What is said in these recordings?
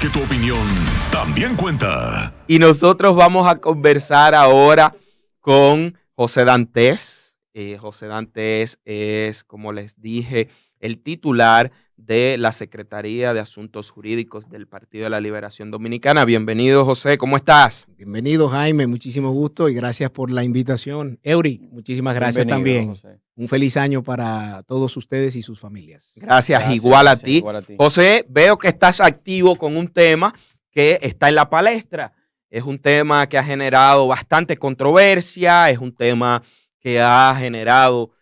Porque tu opinión también cuenta. Y nosotros vamos a conversar ahora con José Dantes. José Dantes es, como les dije, el titular de la Secretaría de Asuntos Jurídicos del Partido de la Liberación Dominicana. Bienvenido, José, ¿cómo estás? Bienvenido, Jaime, muchísimo gusto y gracias por la invitación. Eury, muchísimas gracias también. José. Un feliz año para todos ustedes y sus familias. Gracias, igual a ti. José, veo que estás activo con un tema que está en la palestra. Es un tema que ha generado bastante controversia, es un tema que ha generado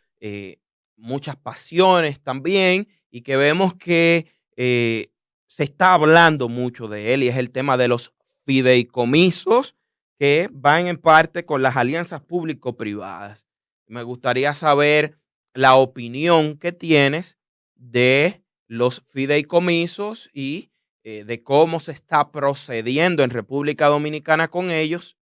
muchas pasiones también y que vemos que se está hablando mucho de él, y es el tema de los fideicomisos que van en parte con las alianzas público-privadas. Me gustaría saber la opinión que tienes de los fideicomisos y de cómo se está procediendo en República Dominicana con ellos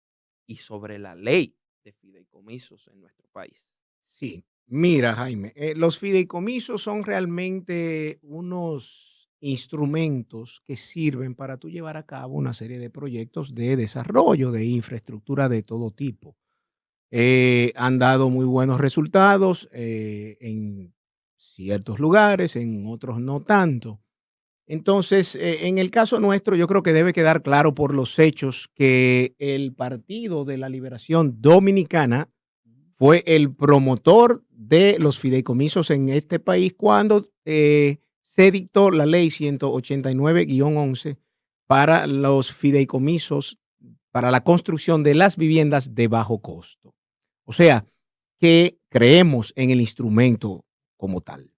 y sobre la ley de fideicomisos en nuestro país. Sí, mira, Jaime, los fideicomisos son realmente unos instrumentos que sirven para tú llevar a cabo una serie de proyectos de desarrollo de infraestructura de todo tipo. Han dado muy buenos resultados en ciertos lugares, en otros no tanto. Entonces, en el caso nuestro, yo creo que debe quedar claro por los hechos que el Partido de la Liberación Dominicana fue el promotor de los fideicomisos en este país cuando se dictó la ley 189-11 para los fideicomisos para la construcción de las viviendas de bajo costo. O sea, que creemos en el instrumento como tal.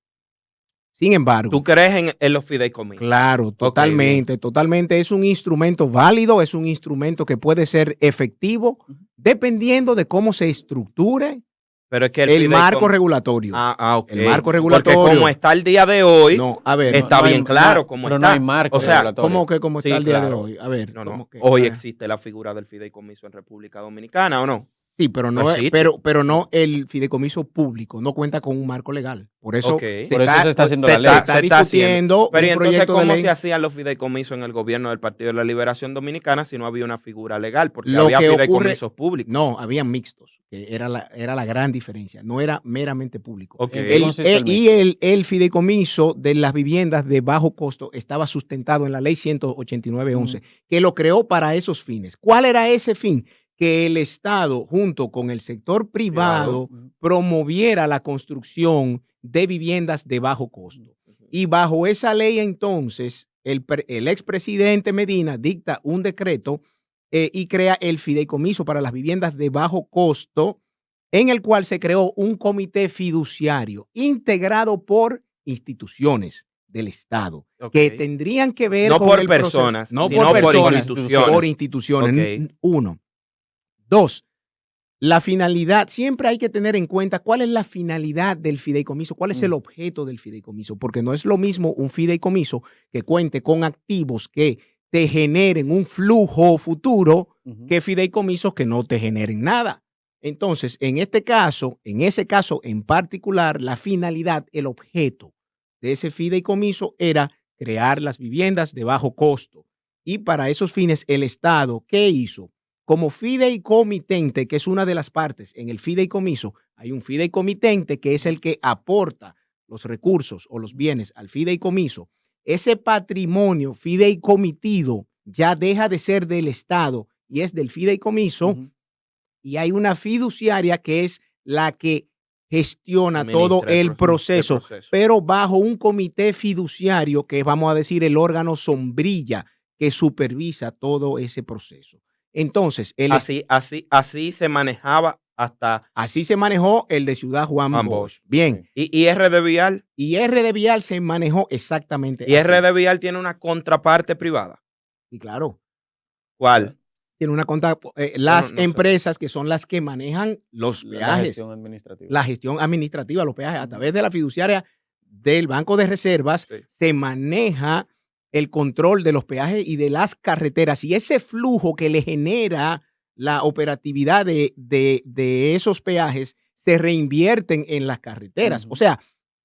Sin embargo, ¿tú crees en los fideicomisos? Claro, totalmente, totalmente. Es un instrumento válido, es un instrumento que puede ser efectivo dependiendo de cómo se estructure. Pero es que el marco regulatorio. Okay. El marco regulatorio. Porque como está el día de hoy, está no bien hay, claro cómo está. No hay marco regulatorio. ¿Cómo que como está el día de hoy? A ver. Hoy existe la figura del fideicomiso en República Dominicana, ¿o no? Sí, pero no, pero no el fideicomiso público, no cuenta con un marco legal. Por eso, se está haciendo la ley. Se está discutiendo. Pero entonces, ¿cómo se hacían los fideicomisos en el gobierno del Partido de la Liberación Dominicana si no había una figura legal? Porque había fideicomisos públicos. No, había mixtos, que era la gran diferencia. No era meramente público. El fideicomiso de las viviendas de bajo costo estaba sustentado en la ley 189-11, que lo creó para esos fines. ¿Cuál era ese fin? Que el Estado, junto con el sector privado, promoviera la construcción de viviendas de bajo costo. Y bajo esa ley, entonces, el expresidente Medina dicta un decreto y crea el fideicomiso para las viviendas de bajo costo, en el cual se creó un comité fiduciario integrado por instituciones del Estado que tendrían que ver no con por el personas, proceso, sino por instituciones. Por instituciones. Uno. Dos, la finalidad. Siempre hay que tener en cuenta cuál es la finalidad del fideicomiso, cuál es el objeto del fideicomiso, porque no es lo mismo un fideicomiso que cuente con activos que te generen un flujo futuro que fideicomisos que no te generen nada. Entonces, en ese caso en particular, la finalidad, el objeto de ese fideicomiso era crear las viviendas de bajo costo. Y para esos fines, el Estado, ¿qué hizo? Como fideicomitente, que es una de las partes en el fideicomiso, hay un fideicomitente que es el que aporta los recursos o los bienes al fideicomiso. Ese patrimonio fideicomitido ya deja de ser del Estado y es del fideicomiso, y hay una fiduciaria que es la que gestiona todo el proceso, pero bajo un comité fiduciario que es, vamos a decir, el órgano sombrilla que supervisa todo ese proceso. Entonces, así se manejaba hasta... Así se manejó el de Ciudad Juan Bosch. Bien. ¿Y RD Vial? Y RD Vial se manejó exactamente así. ¿Y RD Vial tiene una contraparte privada? Sí, claro. ¿Cuál? Tiene una las empresas que son las que manejan los peajes. La gestión administrativa. La gestión administrativa, los peajes. A través de la fiduciaria del Banco de Reservas se maneja el control de los peajes y de las carreteras, y ese flujo que le genera la operatividad de esos peajes se reinvierten en las carreteras. O sea,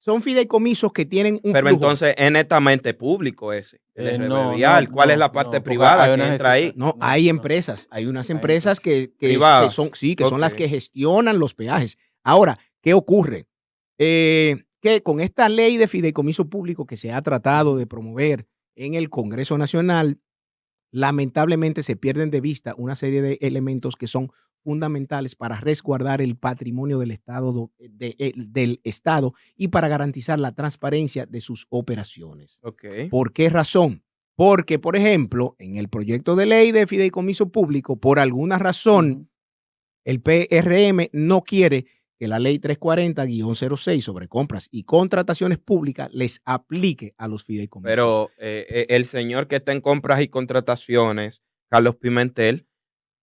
son fideicomisos que tienen un Pero flujo. entonces es netamente público ese. No, Vial. ¿Cuál es la parte privada que entra ahí? No, hay empresas. Hay unas empresas que son, sí, que son las que gestionan los peajes. Ahora, ¿qué ocurre? Que con esta ley de fideicomiso público que se ha tratado de promover en el Congreso Nacional, lamentablemente se pierden de vista una serie de elementos que son fundamentales para resguardar el patrimonio del Estado y para garantizar la transparencia de sus operaciones. Okay. ¿Por qué razón? Porque, por ejemplo, en el proyecto de ley de fideicomiso público, por alguna razón, el PRM no quiere que la ley 340-06 sobre compras y contrataciones públicas les aplique a los fideicomisos. Pero el señor que está en compras y contrataciones, Carlos Pimentel,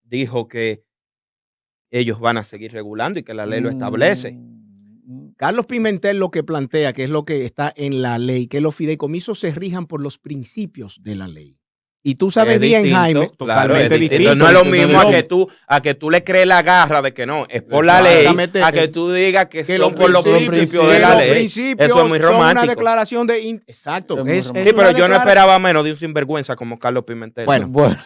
dijo que ellos van a seguir regulando y que la ley lo establece. Carlos Pimentel lo que plantea, que es lo que está en la ley, que los fideicomisos se rijan por los principios de la ley. Y tú sabes bien, distinto, Jaime, totalmente distinto. No es lo mismo a que tú le crees la garra de que no, es por la ley, a que tú digas que son por los principios de la ley. Eso es muy romántico. Son una declaración de... Exacto. Sí, pero yo no esperaba menos de un sinvergüenza como Carlos Pimentel. Bueno,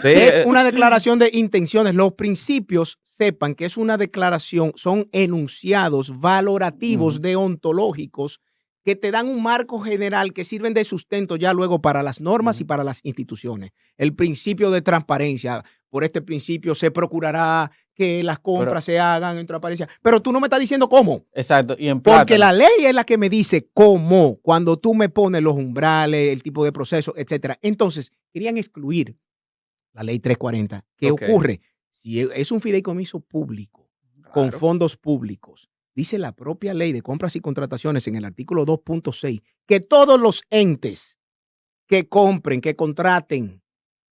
sí, es una declaración de intenciones. Los principios, sepan que es una declaración, son enunciados valorativos deontológicos que te dan un marco general que sirven de sustento ya luego para las normas y para las instituciones. El principio de transparencia. Por este principio se procurará que las compras se hagan en transparencia. Pero tú no me estás diciendo cómo. Exacto. Y porque la ley es la que me dice cómo, cuando tú me pones los umbrales, el tipo de proceso, etcétera. Entonces, querían excluir la ley 340. ¿Qué ocurre? Si es un fideicomiso público, con fondos públicos, dice la propia ley de compras y contrataciones en el artículo 2.6 que todos los entes que compren, que contraten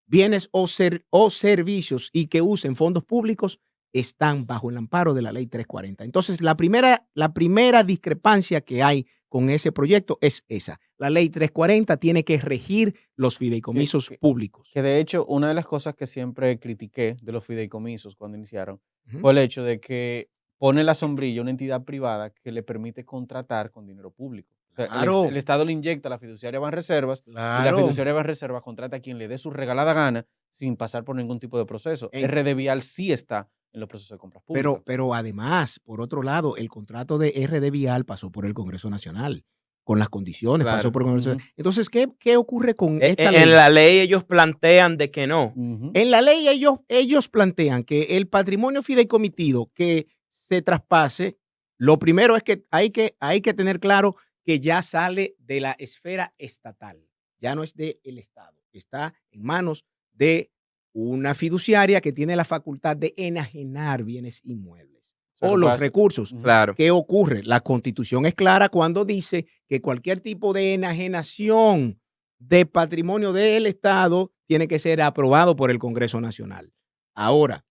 bienes o servicios y que usen fondos públicos están bajo el amparo de la ley 340. Entonces, la primera discrepancia que hay con ese proyecto es esa. La ley 340 tiene que regir los fideicomisos públicos. Que de hecho, una de las cosas que siempre critiqué de los fideicomisos cuando iniciaron fue el hecho de que pone la sombrilla una entidad privada que le permite contratar con dinero público. O sea, el Estado le inyecta a la fiduciaria Banreservas y la fiduciaria Banreservas contrata a quien le dé su regalada gana sin pasar por ningún tipo de proceso. RD Vial sí está en los procesos de compras públicas. Pero además, por otro lado, el contrato de RD Vial pasó por el Congreso Nacional. Con las condiciones, pasó por el Congreso Nacional. Entonces, ¿qué ocurre con esta ley? En la ley ellos plantean de que no. En la ley ellos plantean que el patrimonio fideicomitido que se traspase, lo primero es que hay que tener claro que ya sale de la esfera estatal, ya no es del Estado, está en manos de una fiduciaria que tiene la facultad de enajenar bienes inmuebles o los recursos. Claro. ¿Qué ocurre? La Constitución es clara cuando dice que cualquier tipo de enajenación de patrimonio del Estado tiene que ser aprobado por el Congreso Nacional. Ahora,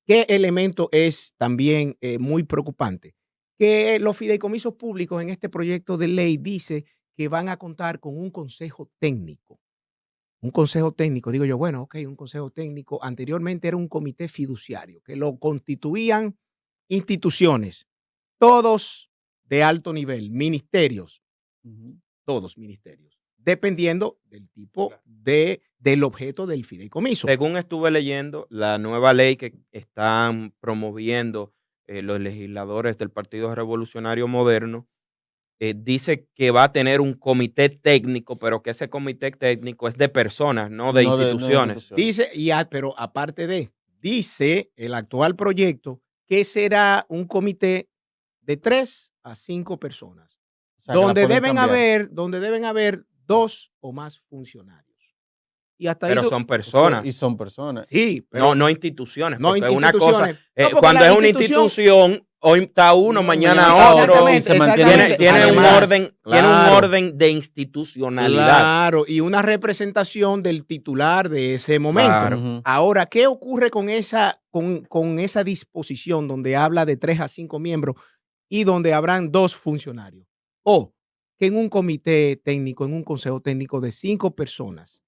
¿qué elemento es también muy preocupante? Que los fideicomisos públicos en este proyecto de ley dice que van a contar con un consejo técnico. Un consejo técnico, digo yo, bueno, ok, un consejo técnico. Anteriormente era un comité fiduciario que lo constituían instituciones, todos de alto nivel, ministerios, todos ministerios, dependiendo del tipo del objeto del fideicomiso. Según estuve leyendo, la nueva ley que están promoviendo los legisladores del Partido Revolucionario Moderno dice que va a tener un comité técnico, pero que ese comité técnico es de personas, no de instituciones. Dice, pero aparte dice el actual proyecto que será un comité de 3 a 5 personas, o sea, donde deben haber 2 o más funcionarios. Y hasta pero ahí son personas. Y son personas. Sí, pero no instituciones. No instituciones. Es una cosa, no, cuando es una institución, hoy está uno, mañana otro. Tiene un orden de institucionalidad. Claro, y una representación del titular de ese momento. Claro. Ahora, ¿qué ocurre con esa disposición donde habla de 3 a 5 miembros y donde habrán 2 funcionarios? O que en un comité técnico, en un consejo técnico de 5 personas,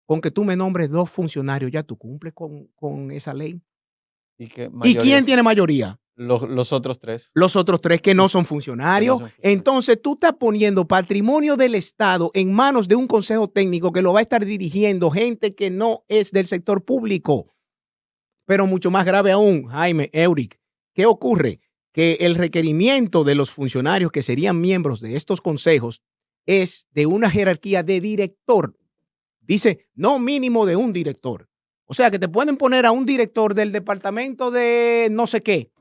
con que tú me nombres 2 funcionarios, ya tú cumples con esa ley. ¿Y quién tiene mayoría? Los otros tres. Los otros tres que no son funcionarios. Entonces tú estás poniendo patrimonio del Estado en manos de un consejo técnico que lo va a estar dirigiendo gente que no es del sector público. Pero mucho más grave aún, Jaime, Euric, ¿qué ocurre? Que el requerimiento de los funcionarios que serían miembros de estos consejos es de una jerarquía de director. Dice, no mínimo de un director. O sea, que te pueden poner a un director del departamento de no sé qué,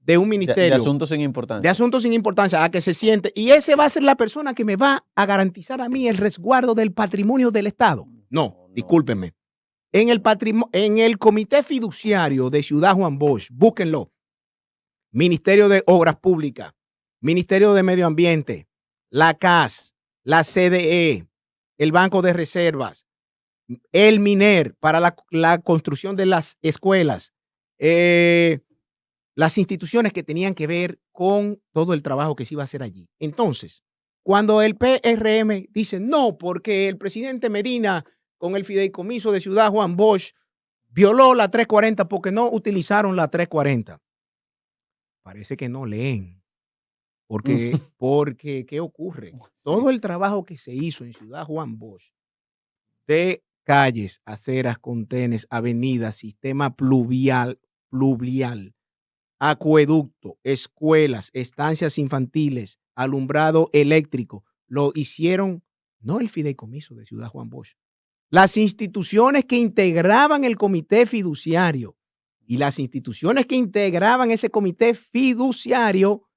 de un ministerio. De asuntos sin importancia. De asuntos sin importancia, a que se siente. Y ese va a ser la persona que me va a garantizar a mí el resguardo del patrimonio del Estado. No, discúlpenme. En el Comité Fiduciario de Ciudad Juan Bosch, búsquenlo. Ministerio de Obras Públicas, Ministerio de Medio Ambiente, la CAS, la CDE, el Banco de Reservas, el MINER para la construcción de las escuelas, las instituciones que tenían que ver con todo el trabajo que se iba a hacer allí. Entonces, cuando el PRM dice no, porque el presidente Medina con el fideicomiso de Ciudad Juan Bosch violó la 340 porque no utilizaron la 340. Parece que no leen. Porque, ¿qué ocurre? Todo el trabajo que se hizo en Ciudad Juan Bosch de calles, aceras, contenes, avenidas, sistema pluvial, acueducto, escuelas, estancias infantiles, alumbrado eléctrico, lo hicieron no el fideicomiso de Ciudad Juan Bosch. Las instituciones que integraban el comité fiduciario y las instituciones que integraban ese comité fiduciario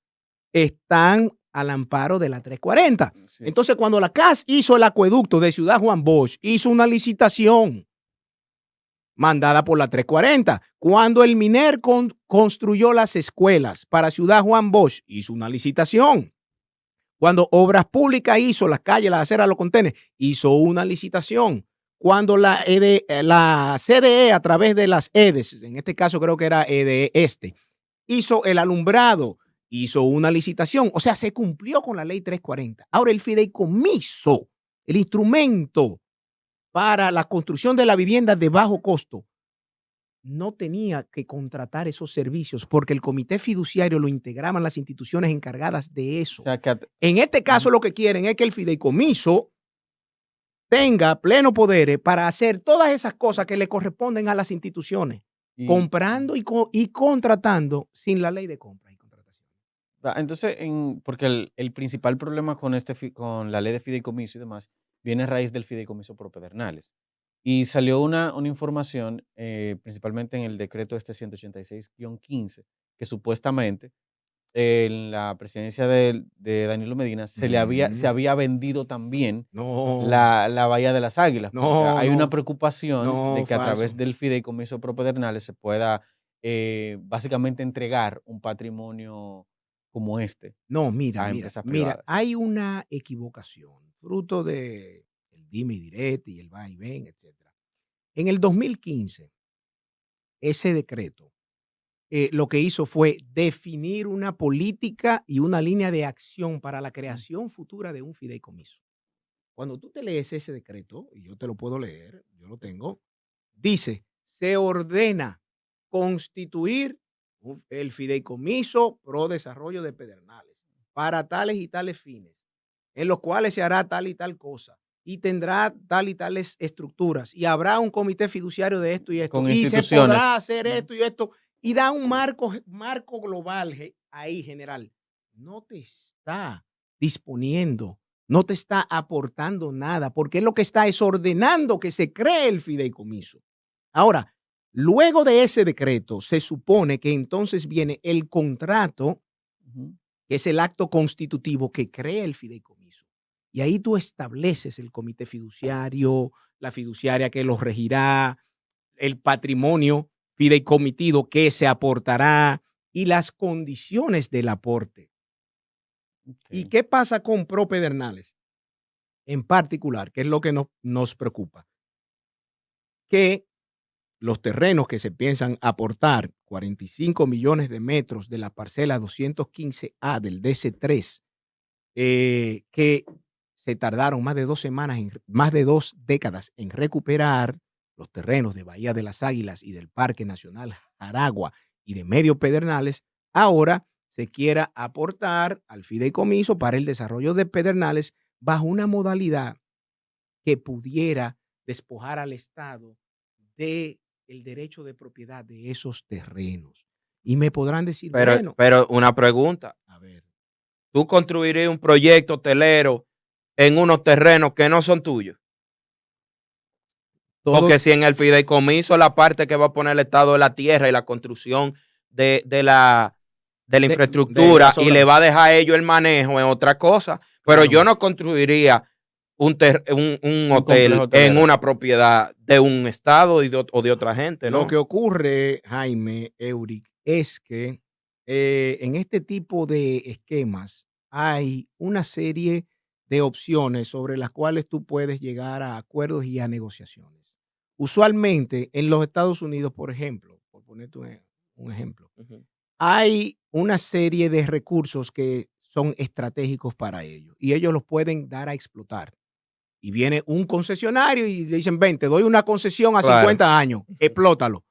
están al amparo de la 340. Sí. Entonces, cuando la CAS hizo el acueducto de Ciudad Juan Bosch, hizo una licitación mandada por la 340. Cuando el MINER construyó las escuelas para Ciudad Juan Bosch, hizo una licitación. Cuando Obras Públicas hizo las calles, las aceras, los contenes, hizo una licitación. Cuando la CDE, a través de las EDES, en este caso creo que era EDE hizo el alumbrado, hizo una licitación. O sea, se cumplió con la ley 340. Ahora, el fideicomiso, el instrumento para la construcción de la vivienda de bajo costo, no tenía que contratar esos servicios porque el comité fiduciario lo integraban las instituciones encargadas de eso. O sea, en este caso, lo que quieren es que el fideicomiso tenga pleno poder para hacer todas esas cosas que le corresponden a las instituciones, comprando y contratando sin la ley de compra y contratación. Entonces, porque el principal problema con la ley de fideicomiso y demás viene a raíz del fideicomiso pro Pedernales. Y salió una información, principalmente en el decreto 186-15, que supuestamente en la presidencia de Danilo Medina se había vendido también la Bahía de las Águilas. Hay una preocupación de que a través del fideicomiso pro Pedernales se pueda básicamente entregar un patrimonio como este. No, mira, hay una equivocación, fruto de el dime y direte y el va y ven, etc. En el 2015, ese decreto lo que hizo fue definir una política y una línea de acción para la creación futura de un fideicomiso. Cuando tú te lees ese decreto, y yo te lo puedo leer, yo lo tengo, dice, se ordena constituir el fideicomiso pro desarrollo de Pedernales para tales y tales fines, en los cuales se hará tal y tal cosa, y tendrá tal y tales estructuras, y habrá un comité fiduciario de esto y esto, y se podrá hacer esto y esto, y da un marco global ahí general. No te está disponiendo, no te está aportando nada, porque lo que está es ordenando que se cree el fideicomiso. Ahora, luego de ese decreto, se supone que entonces viene el contrato, que es el acto constitutivo que crea el fideicomiso. Y ahí tú estableces el comité fiduciario, la fiduciaria que lo regirá, el patrimonio fideicomitido que se aportará y las condiciones del aporte. Okay. ¿Y qué pasa con Pro Pedernales? En particular, que es lo que nos preocupa, que los terrenos que se piensan aportar, 45 millones de metros de la parcela 215A del DC3, que se tardaron más de 2 semanas, más de 2 décadas en recuperar los terrenos de Bahía de las Águilas y del Parque Nacional Jaragua y de Medio Pedernales, ahora se quiera aportar al fideicomiso para el desarrollo de Pedernales bajo una modalidad que pudiera despojar al Estado del derecho de propiedad de esos terrenos. Y me podrán decir, pero una pregunta. A ver. ¿Tú construirías un proyecto hotelero en unos terrenos que no son tuyos? Porque si en el fideicomiso la parte que va a poner el Estado es la tierra y la construcción de la infraestructura y le va a dejar a ellos el manejo, es otra cosa. Pero yo no construiría un hotel en una propiedad de un Estado o de otra gente, ¿no? Lo que ocurre, Jaime, Euric, es que en este tipo de esquemas hay una serie de opciones sobre las cuales tú puedes llegar a acuerdos y a negociaciones. Usualmente en los Estados Unidos, por ejemplo, por ponerte un ejemplo, hay una serie de recursos que son estratégicos para ellos y ellos los pueden dar a explotar. Y viene un concesionario y le dicen, ven, te doy una concesión a 50 años, explótalo.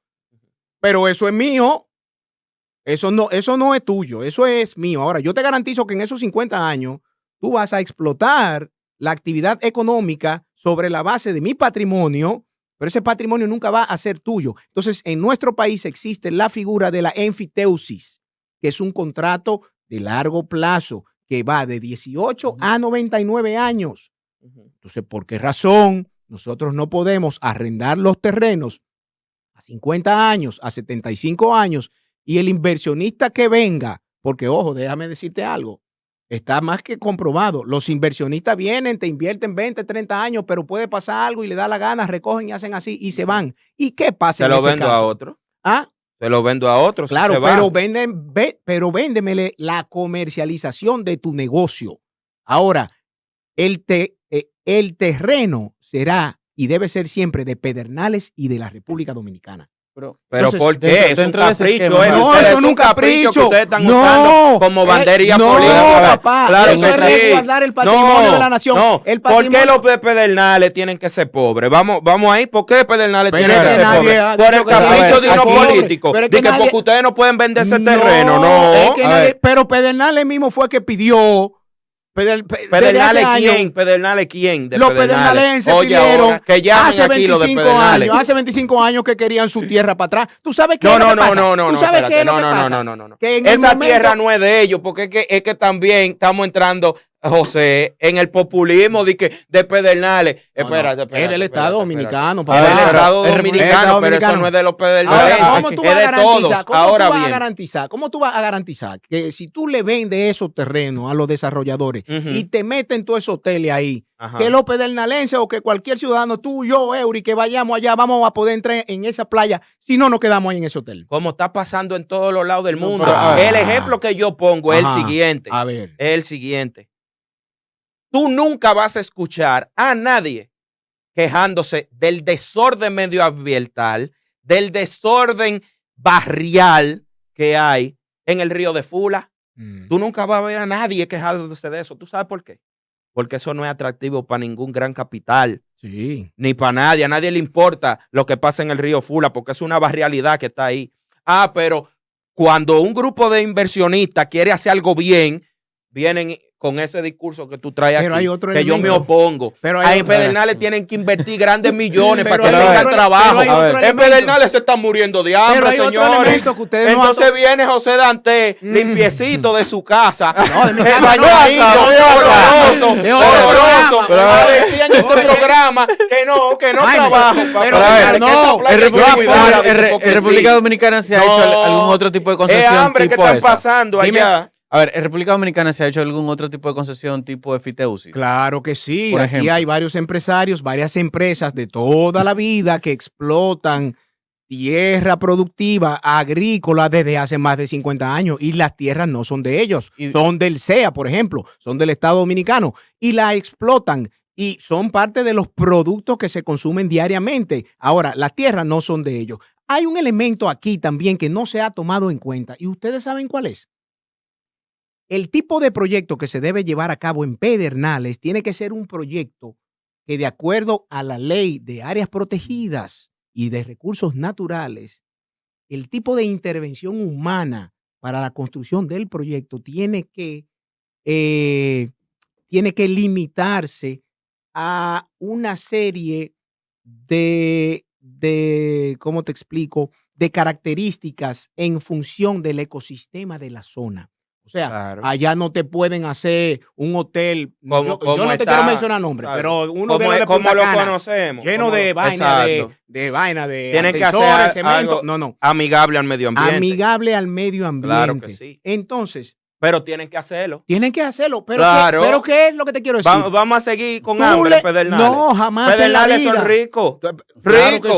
Pero eso es mío, eso no es tuyo, eso es mío. Ahora, yo te garantizo que en esos 50 años tú vas a explotar la actividad económica sobre la base de mi patrimonio, pero ese patrimonio nunca va a ser tuyo. Entonces, en nuestro país existe la figura de la enfiteusis, que es un contrato de largo plazo que va de 18 a 99 años. Entonces, ¿por qué razón nosotros no podemos arrendar los terrenos a 50 años, a 75 años y el inversionista que venga? Porque, ojo, déjame decirte algo, está más que comprobado. Los inversionistas vienen, te invierten 20, 30 años, pero puede pasar algo y le da la gana, recogen y hacen así y se van. ¿Y qué pasa en ese caso? Se lo vendo a otro. ¿Ah? Se lo vendo a otro. Claro, pero véndemele la comercialización de tu negocio. Ahora, el terreno será y debe ser siempre de Pedernales y de la República Dominicana. Pero entonces, ¿por qué? Es un capricho. No, eso no es un capricho que ustedes están usando como bandería política. No, papá. Claro eso es resguardar el patrimonio de la nación. No. ¿Por qué los de Pedernales tienen que ser pobres? Vamos ahí. ¿Por qué Pedernales tienen que ser pobres? Por el capricho de unos políticos. De que porque ustedes no pueden vender ese terreno. No. Pero Pedernales mismo fue que pidió. ¿Pedernales quién? Los pedernalenses pidieron que llamen aquí los de Pedernales. Hace 25 años que querían su tierra para atrás. ¿Tú sabes qué No. Esa tierra no es de ellos, porque es que también estamos entrando, José, en el populismo de Pedernales. Espérate. Es del Estado Dominicano. Es del Estado Dominicano, pero eso no es de los pedernales. ¿Cómo tú vas a garantizar? ¿Cómo tú vas a garantizar que si tú le vendes esos terrenos a los desarrolladores y te meten todos esos hoteles ahí, que los pedernalenses o que cualquier ciudadano, tú, yo, Eury, que vayamos allá, vamos a poder entrar en esa playa si no nos quedamos ahí en ese hotel? Como está pasando en todos los lados del mundo. El ejemplo que yo pongo es el siguiente. A ver. Es el siguiente. Tú nunca vas a escuchar a nadie quejándose del desorden medioambiental, del desorden barrial que hay en el río de Fula. Tú nunca vas a ver a nadie quejándose de eso. ¿Tú sabes por qué? Porque eso no es atractivo para ningún gran capital. Sí. Ni para nadie. A nadie le importa lo que pasa en el río Fula porque es una barrialidad que está ahí. Pero cuando un grupo de inversionistas quiere hacer algo bien, vienen con ese discurso que tú traes aquí, que yo me opongo. En Pedernales tienen que invertir grandes millones para que tengan trabajo. En Pedernales se están muriendo de hambre, señores. Entonces viene José Dante, limpiecito de su casa, oloroso, decían en este programa que no trabajo. En República Dominicana se ha hecho algún otro tipo de concesión. Es hambre que están pasando allá. A ver, ¿en República Dominicana se ha hecho algún otro tipo de concesión tipo enfiteusis? Claro que sí. Aquí hay varios empresarios, varias empresas de toda la vida que explotan tierra productiva agrícola desde hace más de 50 años y las tierras no son de ellos, son del CEA, por ejemplo, son del Estado Dominicano y la explotan y son parte de los productos que se consumen diariamente. Ahora, las tierras no son de ellos. Hay un elemento aquí también que no se ha tomado en cuenta y ustedes saben cuál es. El tipo de proyecto que se debe llevar a cabo en Pedernales tiene que ser un proyecto que, de acuerdo a la ley de áreas protegidas y de recursos naturales, el tipo de intervención humana para la construcción del proyecto tiene que limitarse a una serie de ¿cómo te explico? De características en función del ecosistema de la zona. O sea, allá no te pueden hacer un hotel. Yo no te quiero mencionar nombres, pero uno de los de Punta Cana, lo conocemos, lleno de vaina, de tienen que hacer cemento. Amigable al medio ambiente. Amigable al medio ambiente. Claro que sí. Entonces, pero tienen que hacerlo. Tienen que hacerlo. Pero, claro. pero ¿qué es lo que te quiero decir? Vamos a seguir con hambre, Pedernales. No, jamás. Pedernales son ricos. Claro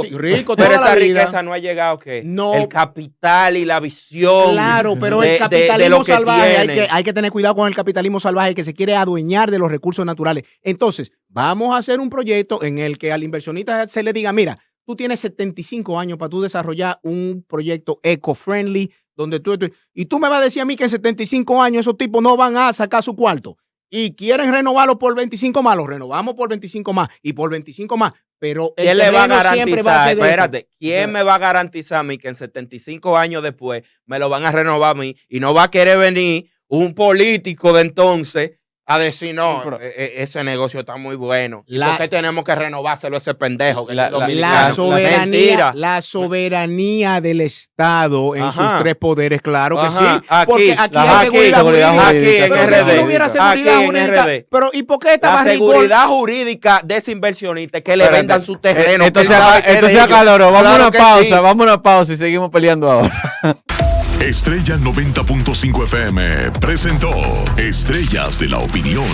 sí, rico pero esa riqueza no ha llegado, ¿qué? No. El capital y la visión. Claro, pero el capitalismo salvaje, hay que tener cuidado con el capitalismo salvaje que se quiere adueñar de los recursos naturales. Entonces, vamos a hacer un proyecto en el que al inversionista se le diga, mira, tú tienes 75 años para tú desarrollar un proyecto eco-friendly, donde y tú me vas a decir a mí que en 75 años esos tipos no van a sacar su cuarto y quieren renovarlo por 25 más, lo renovamos por 25 más y por 25 más, pero el le va a garantizar, siempre va a ser espérate, ¿quién me va a garantizar a mí que en 75 años después me lo van a renovar a mí y no va a querer venir un político de entonces a decir, no, ese negocio está muy bueno? ¿Por qué tenemos que renovárselo a ese pendejo? La soberanía del Estado en sus tres poderes, claro que sí. Porque aquí hay seguridad jurídica. Aquí en RD. Pero ¿y por qué esta seguridad jurídica de ese inversionista que le vendan su terreno? Entonces acaloró. Vamos a una pausa y seguimos peleando ahora. Estrella 90.5 FM presentó Estrellas de la Opinión.